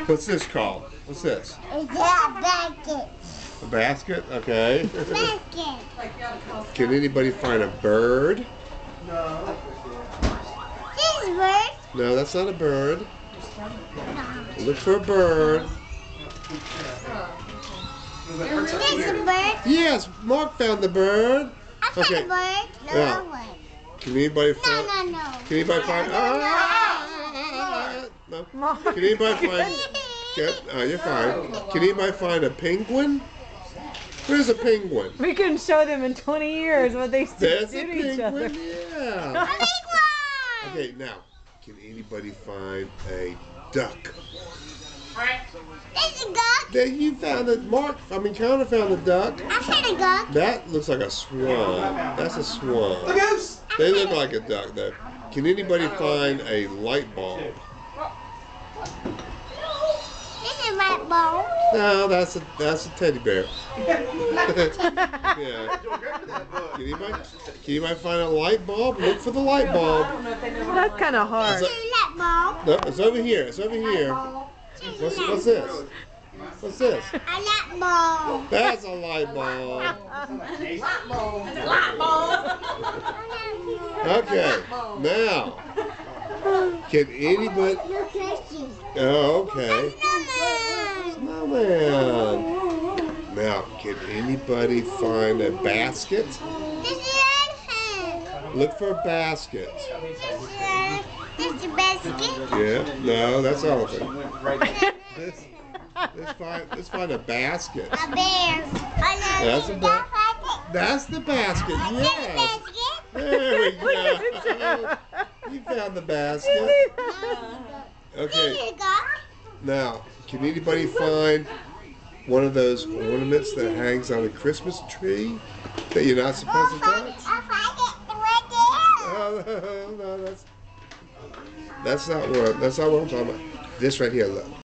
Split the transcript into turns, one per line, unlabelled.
What's this called? What's this?
It's a basket.
A basket? Okay.
Basket.
Can anybody find a bird?
This bird.
No, that's not a bird.
No.
Look for a bird.
This is a bird.
Yes, Mark found the bird.
I found
Okay.
a bird. No,
Now,
one.
Can anybody find?
No.
Can anybody find? No. Can anybody find? You're fine. Can anybody find a penguin? Where's a penguin?
We can show them in 20 years what they do
There's
to
a
each other.
penguin. Yeah.
A penguin.
Okay, now, can anybody find a duck?
This is a duck.
Then you found it. Connor found a duck.
I found a duck.
That looks like a swan. That's a swan. They look like a duck, though. Can anybody find a light bulb?
This is a light bulb.
No, that's a teddy bear. Yeah. Can anybody find a light bulb? Look for the light bulb.
That's kind of hard.
This is a light bulb.
No, it's over here. It's over here. What's this? What's this?
A light bulb.
That's a light bulb. Okay. Now, can anybody?
No questions.
Oh, okay. Snowman. Now, can anybody find a basket?
This is an elephant.
Look for a basket.
This is a basket.
Yeah. No, that's elephant. Let's find a basket.
A bear.
That's a basket. That's the basket. Yes. There we go. You found the basket. Okay. Now, can anybody find one of those ornaments that hangs on a Christmas tree that you're not supposed to touch?
I find it right there.
No, that's not what I'm talking about. This right here, look.